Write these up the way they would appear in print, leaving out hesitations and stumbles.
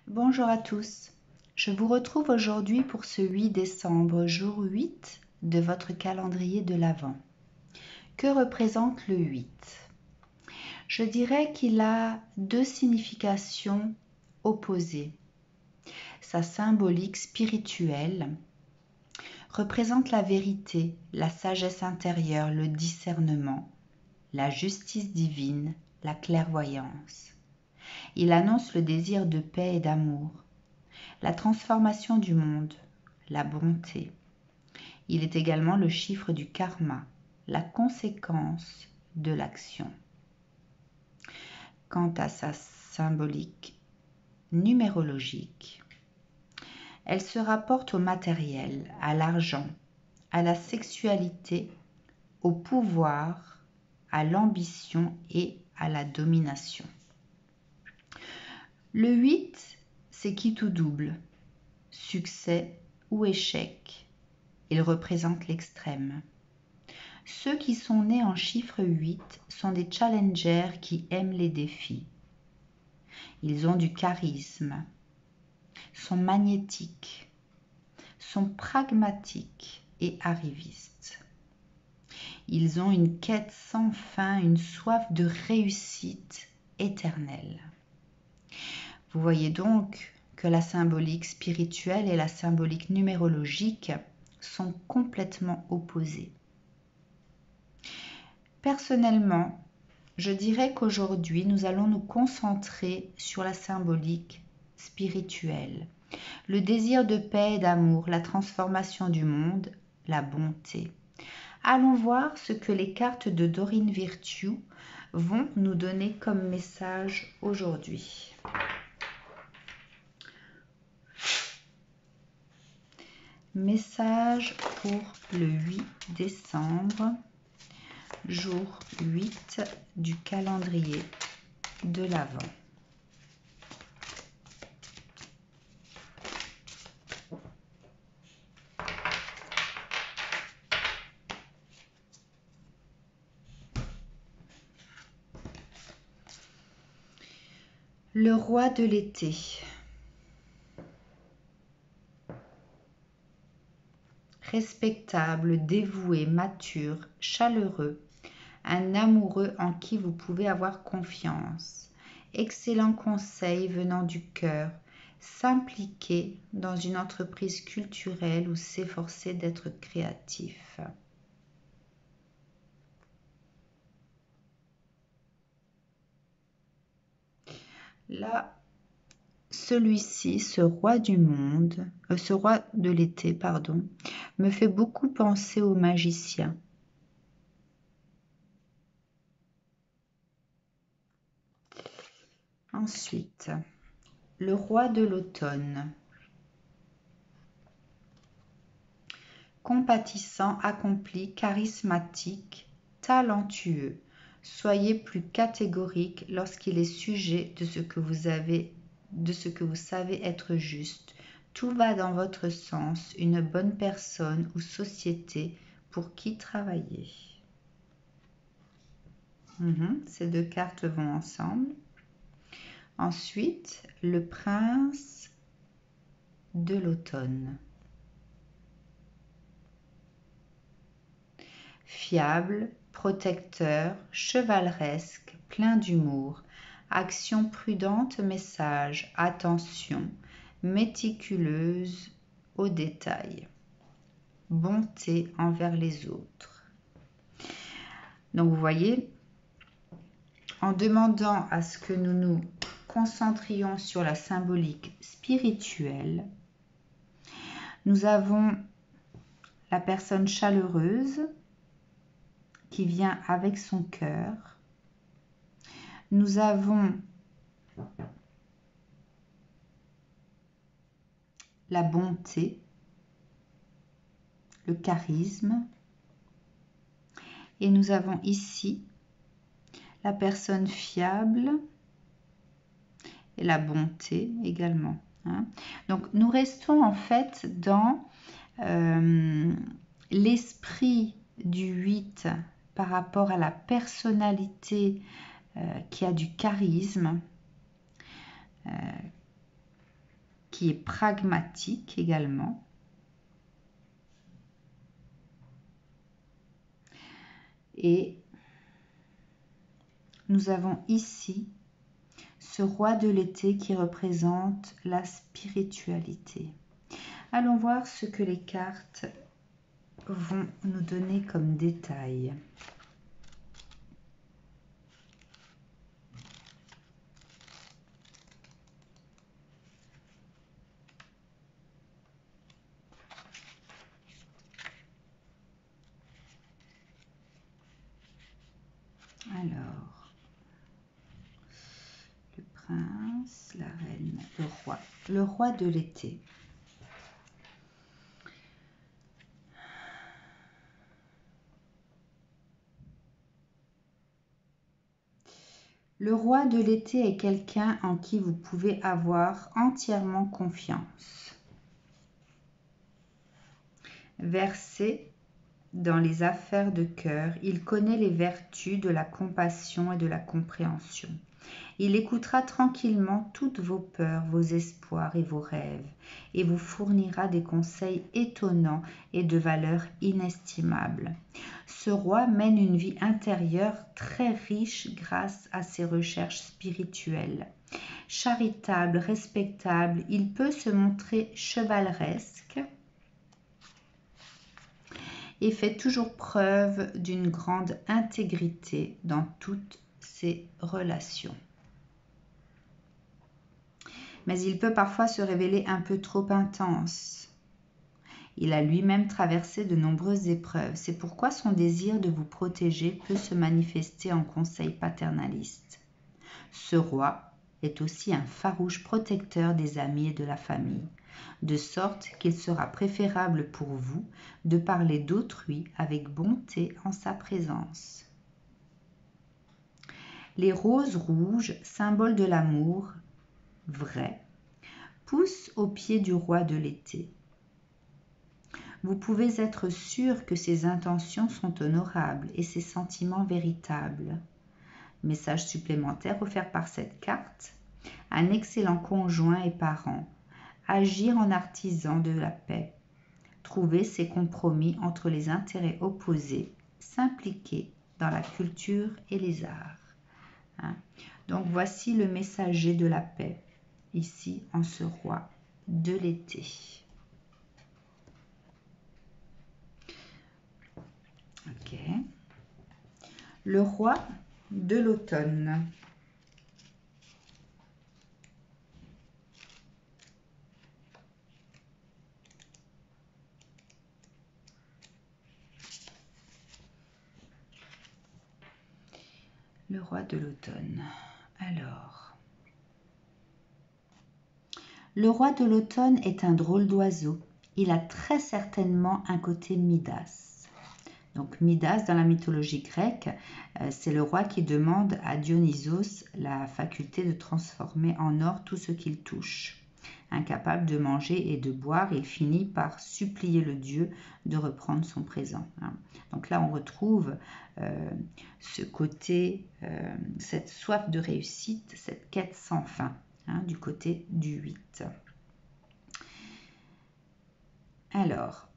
Bonjour à tous, je vous retrouve aujourd'hui pour ce 8 décembre, jour 8 de votre calendrier de l'Avent. Que représente le 8? Je dirais qu'il a deux significations opposées. Sa symbolique spirituelle représente la vérité, la sagesse intérieure, le discernement, la justice divine, la clairvoyance. Il annonce le désir de paix et d'amour, la transformation du monde, la bonté. Il est également le chiffre du karma, la conséquence de l'action. Quant à sa symbolique numérologique, elle se rapporte au matériel, à l'argent, à la sexualité, au pouvoir, à l'ambition et à la domination. Le 8, c'est qui tout double, succès ou échec. Il représente l'extrême. Ceux qui sont nés en chiffre 8 sont des challengers qui aiment les défis. Ils ont du charisme, sont magnétiques, sont pragmatiques et arrivistes. Ils ont une quête sans fin, une soif de réussite éternelle. Vous voyez donc que la symbolique spirituelle et la symbolique numérologique sont complètement opposées. Personnellement, je dirais qu'aujourd'hui, nous allons nous concentrer sur la symbolique spirituelle, le désir de paix et d'amour, la transformation du monde, la bonté. Allons voir ce que les cartes de Dorine Virtue vont nous donner comme message aujourd'hui. Message pour le 8 décembre, jour 8 du calendrier de l'Avent. Le roi de l'été. Respectable, dévoué, mature, chaleureux, un amoureux en qui vous pouvez avoir confiance. Excellent conseil venant du cœur, s'impliquer dans une entreprise culturelle ou s'efforcer d'être créatif. Là, celui-ci, ce roi du monde, ce roi de l'été, pardon, me fait beaucoup penser au magicien. Ensuite, le roi de l'automne. Compatissant, accompli, charismatique, talentueux. Soyez plus catégorique lorsqu'il est sujet de ce que vous savez être juste. Tout va dans votre sens, une bonne personne ou société pour qui travailler. Ces deux cartes vont ensemble. Ensuite, le prince de l'automne. Fiable, protecteur, chevaleresque, plein d'humour, action prudente, message, attention, méticuleuse aux détails, bonté envers les autres. Donc vous voyez, en demandant à ce que nous nous concentrions sur la symbolique spirituelle, nous avons la personne chaleureuse qui vient avec son cœur. Nous avons la bonté, le charisme, et nous avons ici la personne fiable et la bonté également. Donc nous restons en fait dans l'esprit du 8 par rapport à la personnalité qui a du charisme, qui est pragmatique également. Et nous avons ici ce roi de l'été qui représente la spiritualité. Allons voir ce que les cartes vont nous donner comme détails. Alors, le prince, la reine, le roi de l'été. Le roi de l'été est quelqu'un en qui vous pouvez avoir entièrement confiance. Versé dans les affaires de cœur, il connaît les vertus de la compassion et de la compréhension. Il écoutera tranquillement toutes vos peurs, vos espoirs et vos rêves, et vous fournira des conseils étonnants et de valeur inestimable. Ce roi mène une vie intérieure très riche grâce à ses recherches spirituelles. Charitable, respectable, il peut se montrer chevaleresque et fait toujours preuve d'une grande intégrité dans toutes ses relations. Mais il peut parfois se révéler un peu trop intense. Il a lui-même traversé de nombreuses épreuves. C'est pourquoi son désir de vous protéger peut se manifester en conseils paternalistes. Ce roi est aussi un farouche protecteur des amis et de la famille, de sorte qu'il sera préférable pour vous de parler d'autrui avec bonté en sa présence. Les roses rouges, symboles de l'amour vrai, poussent au pied du roi de l'été. Vous pouvez être sûr que ses intentions sont honorables et ses sentiments véritables. Message supplémentaire offert par cette carte. Un excellent conjoint et parent. Agir en artisan de la paix. Trouver ses compromis entre les intérêts opposés. S'impliquer dans la culture et les arts. Donc voici le messager de la paix, ici en ce roi de l'été. Ok. Le roi de l'automne. Le roi de l'automne. Alors, le roi de l'automne est un drôle d'oiseau. Il a très certainement un côté Midas. Donc Midas, dans la mythologie grecque, c'est le roi qui demande à Dionysos la faculté de transformer en or tout ce qu'il touche. Incapable de manger et de boire, il finit par supplier le dieu de reprendre son présent. Donc là, on retrouve ce côté, cette soif de réussite, cette quête sans fin, du côté du 8. Alors,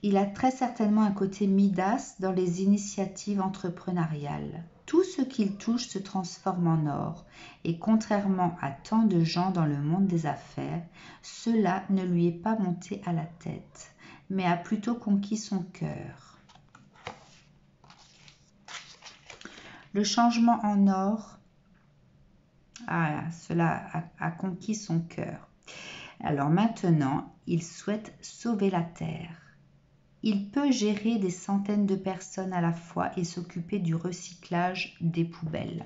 il a très certainement un côté Midas dans les initiatives entrepreneuriales. Tout ce qu'il touche se transforme en or, et contrairement à tant de gens dans le monde des affaires, cela ne lui est pas monté à la tête, mais a plutôt conquis son cœur. Le changement en or, cela a conquis son cœur. Alors maintenant, il souhaite sauver la terre. Il peut gérer des centaines de personnes à la fois et s'occuper du recyclage des poubelles,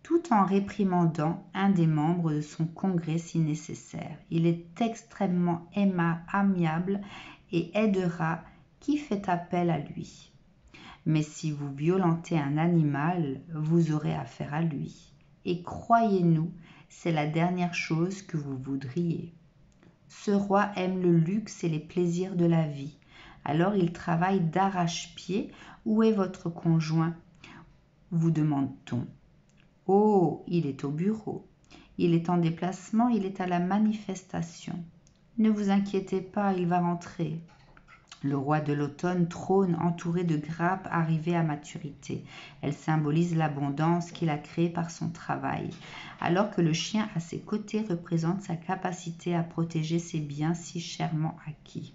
tout en réprimandant un des membres de son congrès si nécessaire. Il est extrêmement amiable et aidera qui fait appel à lui. Mais si vous violentez un animal, vous aurez affaire à lui. Et croyez-nous, c'est la dernière chose que vous voudriez. Ce roi aime le luxe et les plaisirs de la vie. Alors il travaille d'arrache-pied. Où est votre conjoint ? Vous demande-t-on. Oh, il est au bureau. Il est en déplacement, il est à la manifestation. Ne vous inquiétez pas, il va rentrer. Le roi de l'automne trône entouré de grappes arrivées à maturité. Elle symbolise l'abondance qu'il a créée par son travail, alors que le chien à ses côtés représente sa capacité à protéger ses biens si chèrement acquis.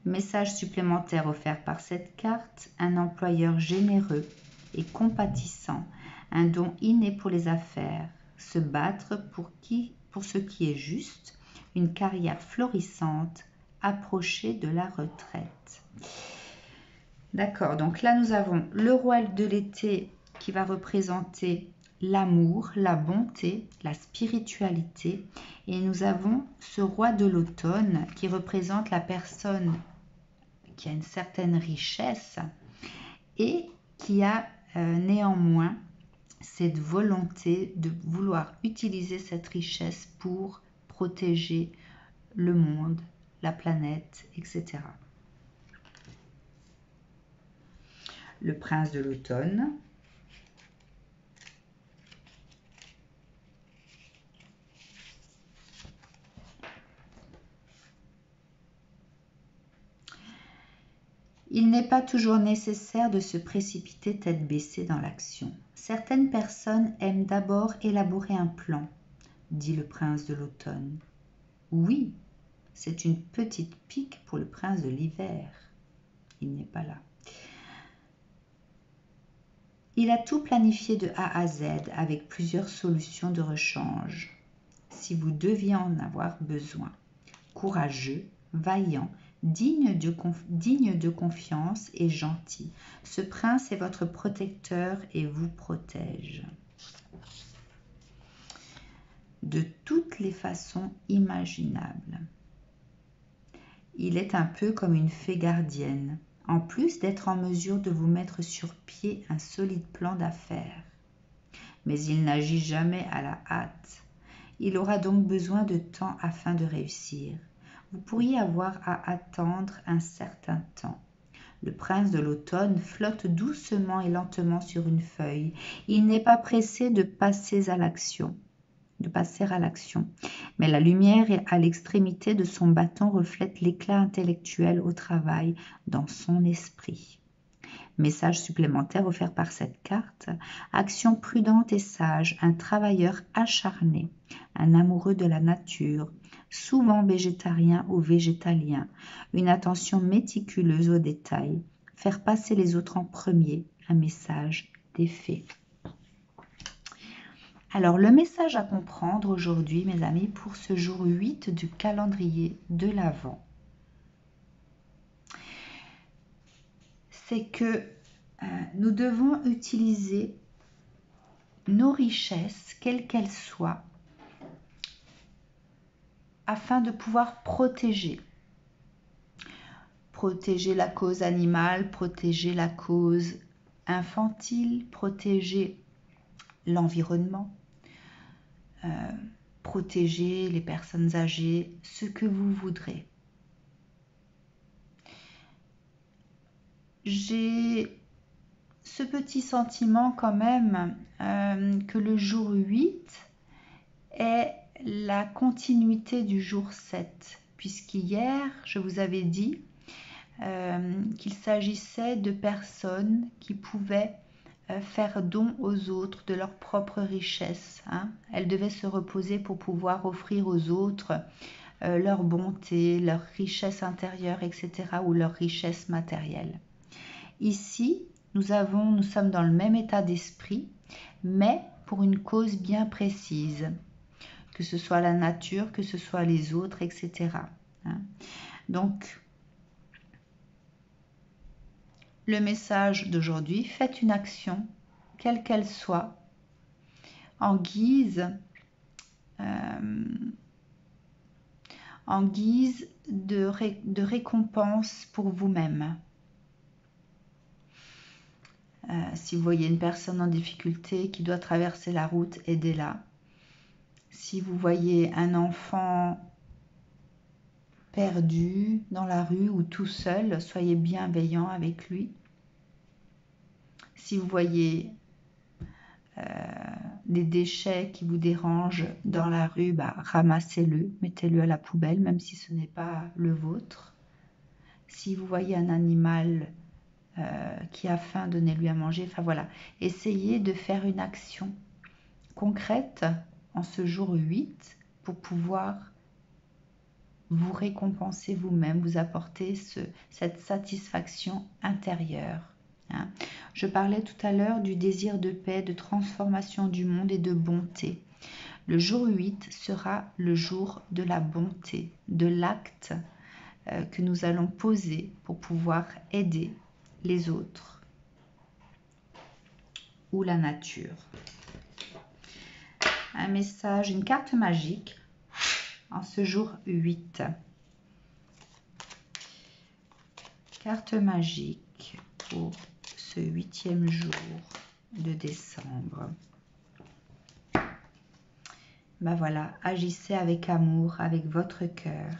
Message supplémentaire offert par cette carte, un employeur généreux et compatissant, un don inné pour les affaires, se battre pour ce qui est juste, une carrière florissante, approcher de la retraite. D'accord, donc là nous avons le roi de l'été qui va représenter l'amour, la bonté, la spiritualité, et nous avons ce roi de l'automne qui représente la personne qui a une certaine richesse et qui a néanmoins cette volonté de vouloir utiliser cette richesse pour protéger le monde, la planète, etc. Le prince de l'automne. Il n'est pas toujours nécessaire de se précipiter tête baissée dans l'action. Certaines personnes aiment d'abord élaborer un plan, dit le prince de l'automne. Oui, c'est une petite pique pour le prince de l'hiver. Il n'est pas là. Il a tout planifié de A à Z avec plusieurs solutions de rechange, si vous deviez en avoir besoin. Courageux, vaillant, digne de confiance et gentil. Ce prince est votre protecteur et vous protège de toutes les façons imaginables. Il est un peu comme une fée gardienne, en plus d'être en mesure de vous mettre sur pied un solide plan d'affaires. Mais il n'agit jamais à la hâte. Il aura donc besoin de temps afin de réussir. Vous pourriez avoir à attendre un certain temps. Le prince de l'automne flotte doucement et lentement sur une feuille. Il n'est pas pressé de passer à l'action. Mais la lumière à l'extrémité de son bâton reflète l'éclat intellectuel au travail dans son esprit. Message supplémentaire offert par cette carte, action prudente et sage, un travailleur acharné, un amoureux de la nature, souvent végétarien ou végétalien, une attention méticuleuse aux détails, faire passer les autres en premier, un message d'effet. Alors, le message à comprendre aujourd'hui, mes amis, pour ce jour 8 du calendrier de l'Avent, c'est que nous devons utiliser nos richesses, quelles qu'elles soient, afin de pouvoir protéger la cause animale, protéger la cause infantile, protéger l'environnement, protéger les personnes âgées, ce que vous voudrez. J'ai ce petit sentiment quand même que le jour 8 est la continuité du jour 7, puisqu'hier, je vous avais dit qu'il s'agissait de personnes qui pouvaient faire don aux autres de leur propre richesse. Elles devaient se reposer pour pouvoir offrir aux autres leur bonté, leur richesse intérieure, etc., ou leur richesse matérielle. Ici, nous sommes dans le même état d'esprit, mais pour une cause bien précise, que ce soit la nature, que ce soit les autres, etc. Donc, le message d'aujourd'hui, faites une action, quelle qu'elle soit, en guise de récompense pour vous-même. Si vous voyez une personne en difficulté qui doit traverser la route, aidez-la. Si vous voyez un enfant perdu dans la rue ou tout seul, soyez bienveillant avec lui. Si vous voyez des déchets qui vous dérangent dans la rue, bah, ramassez-le, mettez-le à la poubelle, même si ce n'est pas le vôtre. Si vous voyez un animal qui a faim, donnez-lui à manger. Enfin voilà, essayez de faire une action concrète en ce jour 8 pour pouvoir vous récompenser vous-même, vous apporter cette satisfaction intérieure. Hein. Je parlais tout à l'heure du désir de paix, de transformation du monde et de bonté. Le jour 8 sera le jour de la bonté, de l'acte que nous allons poser pour pouvoir aider les autres ou la nature. Un message, une carte magique en ce jour 8. Carte magique pour ce 8e jour de décembre. Ben voilà, agissez avec amour, avec votre cœur.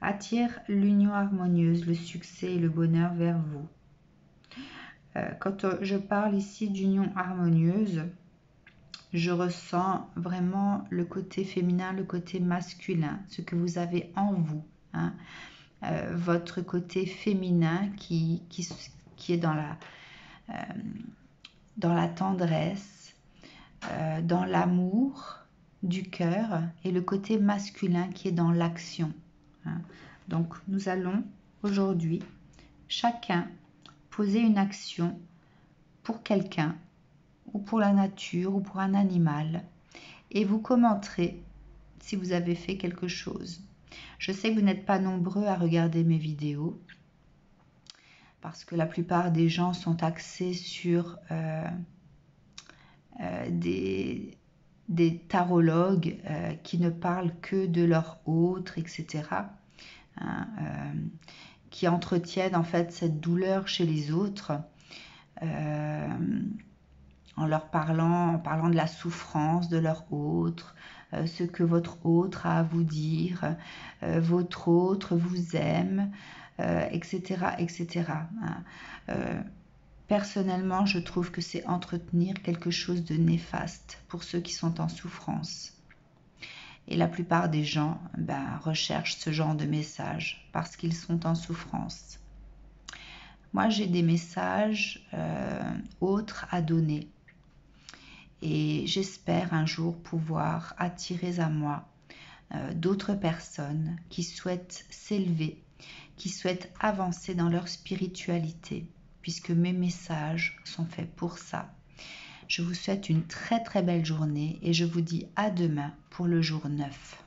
Attire l'union harmonieuse, le succès et le bonheur vers vous. Quand je parle ici d'union harmonieuse, je ressens vraiment le côté féminin, le côté masculin, ce que vous avez en vous. Hein. Votre côté féminin qui est dans la tendresse, dans l'amour du cœur, et le côté masculin qui est dans l'action. Hein. Donc nous allons aujourd'hui chacun poser une action pour quelqu'un ou pour la nature ou pour un animal et vous commenterez si vous avez fait quelque chose. Je sais que vous n'êtes pas nombreux à regarder mes vidéos parce que la plupart des gens sont axés sur des tarologues qui ne parlent que de leur autre, etc. Hein, qui entretiennent en fait cette douleur chez les autres en leur parlant de la souffrance de leur autre, ce que votre autre a à vous dire, votre autre vous aime, etc. etc. Personnellement, je trouve que c'est entretenir quelque chose de néfaste pour ceux qui sont en souffrance. Et la plupart des gens recherchent ce genre de message parce qu'ils sont en souffrance. Moi, j'ai des messages autres à donner. Et j'espère un jour pouvoir attirer à moi d'autres personnes qui souhaitent s'élever, qui souhaitent avancer dans leur spiritualité, puisque mes messages sont faits pour ça. Je vous souhaite une très très belle journée et je vous dis à demain pour le jour 9.